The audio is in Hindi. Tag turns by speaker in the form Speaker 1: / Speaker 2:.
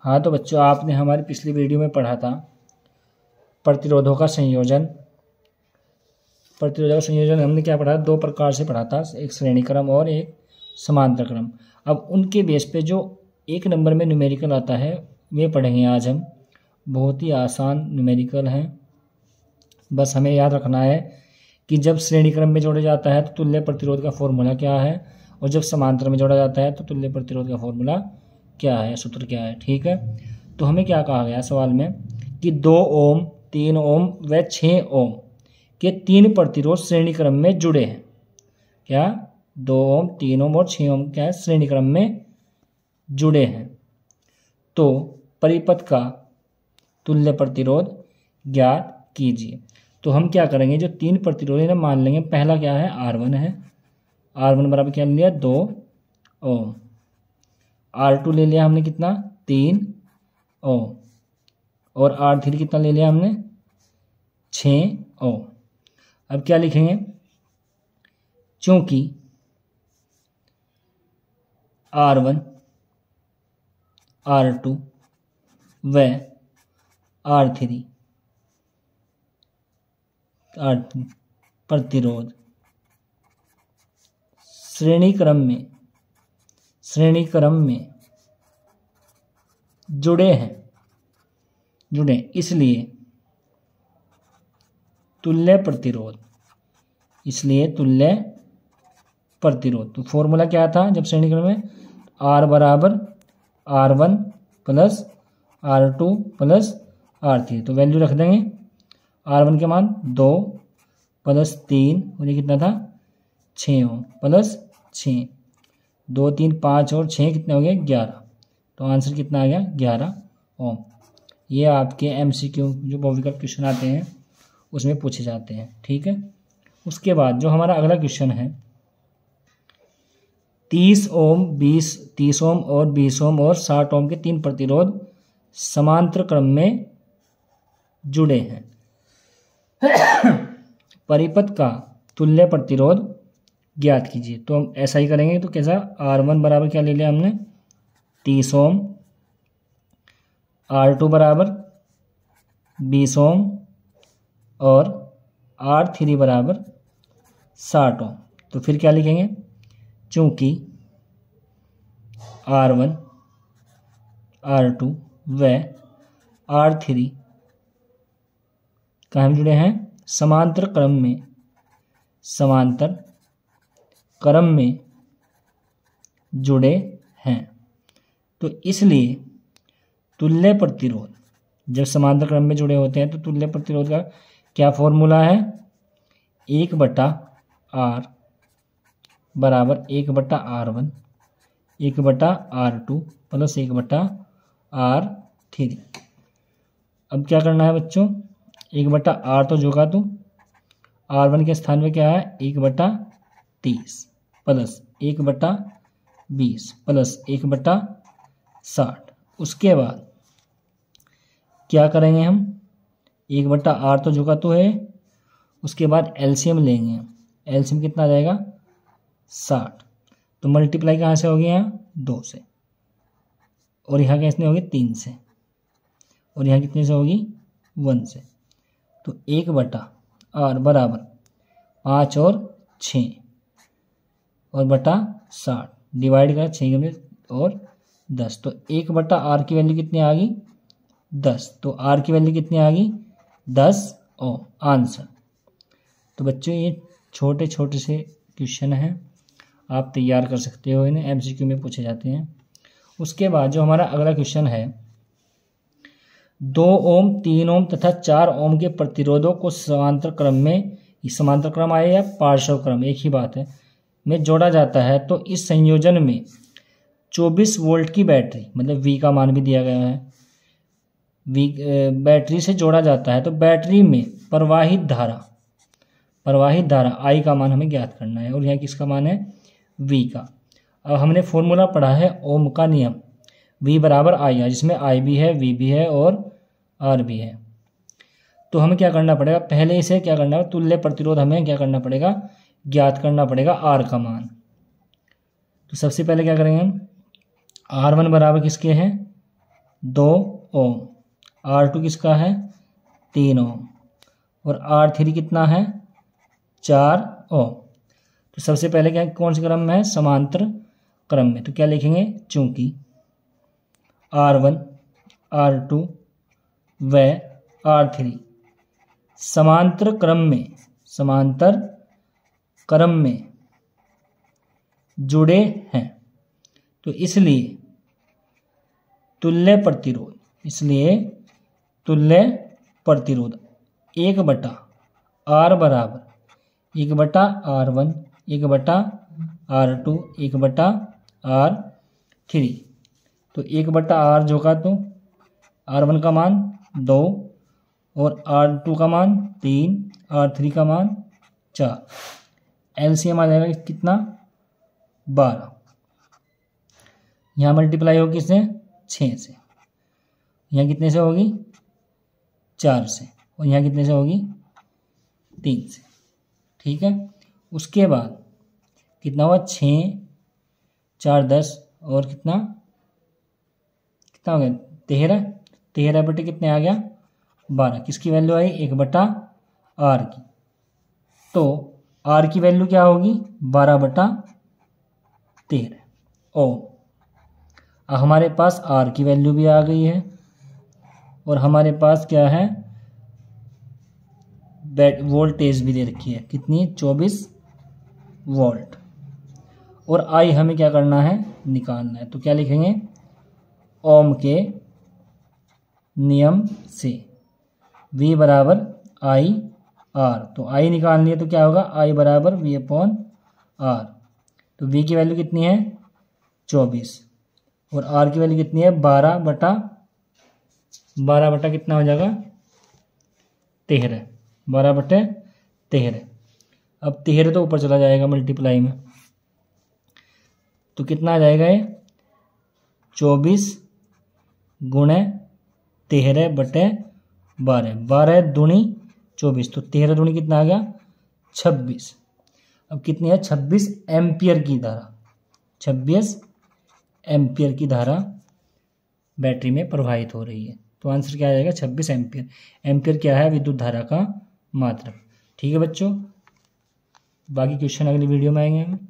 Speaker 1: हाँ तो बच्चों, आपने हमारी पिछली वीडियो में पढ़ा था प्रतिरोधों का संयोजन। प्रतिरोधों का संयोजन हमने क्या पढ़ा, दो प्रकार से पढ़ा था, एक श्रेणी क्रम और एक समांतर क्रम। अब उनके बेस पे जो एक नंबर में न्यूमेरिकल आता है वे पढ़ेंगे आज हम। बहुत ही आसान न्यूमेरिकल हैं, बस हमें याद रखना है कि जब श्रेणी क्रम में जोड़ा जाता है तो तुल्य प्रतिरोध का फॉर्मूला क्या है, और जब समांतर में जोड़ा जाता है तो तुल्य प्रतिरोध का फॉर्मूला क्या है, सूत्र क्या है। ठीक है, तो हमें क्या कहा गया सवाल में कि 2 ओम, 3 ओम व 6 ओम के 3 प्रतिरोध श्रेणी क्रम में जुड़े हैं। क्या 2 ओम, 3 ओम और 6 ओम क्या है, श्रेणी क्रम में जुड़े हैं। तो परिपथ का तुल्य प्रतिरोध ज्ञात कीजिए। तो हम क्या करेंगे, जो 3 प्रतिरोध है ना, मान लेंगे पहला क्या है, R1 है। R1 बराबर क्या ले लिया, 2 ओम। R2 ले लिया हमने कितना, 3 ओम। और R3 कितना ले लिया हमने, 6 ओम। अब क्या लिखेंगे, चूंकि R1, R2 व R3 प्रतिरोध श्रेणी क्रम में जुड़े हैं, इसलिए तुल्य प्रतिरोध। तो फॉर्मूला क्या था जब श्रेणी क्रम में, R बराबर R1 plus R2 plus R3। तो वैल्यू रख देंगे, R1 के मान 2 प्लस 3 और ये कितना था, 6 ओम प्लस 6, 2 3 5 और 6 कितने हो गए, 11। तो आंसर कितना आ गया, 11 ओम। ये आपके MCQ जो बहुविकल्प क्वेश्चन आते हैं उसमें पूछे जाते हैं। ठीक है, उसके बाद जो हमारा अगला क्वेश्चन है, 30 ओम, 30 ओम और 20 ओम और 60 ओम के 3 प्रतिरोध समांतर क्रम में जुड़े हैं। परिपथ का तुल्य प्रतिरोध ज्ञात कीजिए। तो हम ऐसा ही करेंगे। तो कैसा, R1 बराबर क्या ले लिया हमने, 30 ओम, R2 बराबर 20 ओम और R3 बराबर 60 ओम। तो फिर क्या लिखेंगे, चूंकि R1, R2 व R3 कहाँ में जुड़े हैं, समांतर क्रम में जुड़े हैं। तो इसलिए तुल्य प्रतिरोध, जब समांतर क्रम में जुड़े होते हैं तो तुल्य प्रतिरोध का क्या फॉर्मूला है, 1/R बराबर 1/R1 1/R2 प्लस 1/R3। अब क्या करना है बच्चों, 1/R तो जोगा तो R1 के स्थान में क्या है, 1/30 प्लस 1/20 प्लस 1/60। उसके बाद क्या करेंगे हम, 1/R तो जोगा तो है, उसके बाद एलसीएम लेंगे। एलसीएम कितना आ जाएगा, 60। तो मल्टीप्लाई कहाँ से होगी, यहाँ 2 से, और यहाँ कितने होगी, 3 से, और यहाँ कितने से होगी, 1 से। तो 1/R बराबर 5 और 6 और बटा 60, डिवाइड करें 6 में और 10। तो 1/R की वैल्यू कितनी आ गई, 10। तो R की वैल्यू कितनी आ गई, 10 ओम। आंसर। तो बच्चों ये छोटे छोटे से क्वेश्चन हैं, आप तैयार कर सकते हो, इन्हें MCQ में पूछे जाते हैं। उसके बाद जो हमारा अगला क्वेश्चन है, 2 ओम, 3 ओम तथा 4 ओम के प्रतिरोधों को समांतर क्रम में, समांतर क्रम आए या पार्श्व क्रम एक ही बात है, में जोड़ा जाता है। तो इस संयोजन में 24 वोल्ट की बैटरी, मतलब V का मान भी दिया गया है, बैटरी से जोड़ा जाता है। तो बैटरी में प्रवाहित धारा I का मान हमें ज्ञात करना है, और यहाँ किसका मान है, V का। अब हमने फॉर्मूला पढ़ा है ओम का नियम, V बराबर I, जिसमें I भी है, V भी है और R भी है। तो हमें क्या करना पड़ेगा, पहले इसे क्या करना है, तुल्य प्रतिरोध हमें क्या करना पड़ेगा, ज्ञात करना पड़ेगा R का मान। तो सबसे पहले क्या करेंगे हम, R1 बराबर किसके हैं, 2 ओम, R2 किसका है 3 ओम, और R3 कितना है 4 ओम। तो सबसे पहले क्या कौन से क्रम में है, समांतर क्रम में। तो क्या लिखेंगे, चूंकि R1 R2 व R3 समांतर क्रम में जुड़े हैं, तो इसलिए तुल्य प्रतिरोध 1/R बराबर 1/R1 1/R2 1/R3। तो 1/R जोगा तो R1 का मान 2 और R2 का मान 3, R3 का मान 4, एलसीएम आ जाएगा कितना 12। यहाँ मल्टीप्लाई होगी किससे 6 से, यहाँ कितने से होगी 4 से, और यहाँ कितने से होगी 3 से। ठीक है, उसके बाद कितना हुआ 6 4 10 और कितना हो गया 13 बटे कितने आ गया 12। किसकी वैल्यू आई 1/R की। तो R की वैल्यू क्या होगी 12/13 ओम। हमारे पास R की वैल्यू भी आ गई है और हमारे पास क्या है वोल्टेज भी दे रखी है, कितनी 24 वोल्ट, और I हमें क्या करना है निकालना है। तो क्या लिखेंगे, ओम के नियम से V बराबर IR। तो I निकालनी है तो क्या होगा I बराबर V/R। तो V की वैल्यू कितनी है 24 और R की वैल्यू कितनी है 12 बटा कितना हो जाएगा 13, 12/13। अब 13 तो ऊपर चला जाएगा मल्टीप्लाई में, तो कितना आ जाएगा ये 24 गुणे 13/12, 12 दूनी 24, तो 13 दूनी कितना आ गया 26। अब कितनी है 26 एम्पियर की धारा, 26 एम्पियर की धारा बैटरी में प्रवाहित हो रही है। तो आंसर क्या आ जाएगा 26 एम्पियर। एम्पियर क्या है विद्युत धारा का मात्रक। ठीक है बच्चों, बाकी क्वेश्चन अगली वीडियो में आएंगे हम।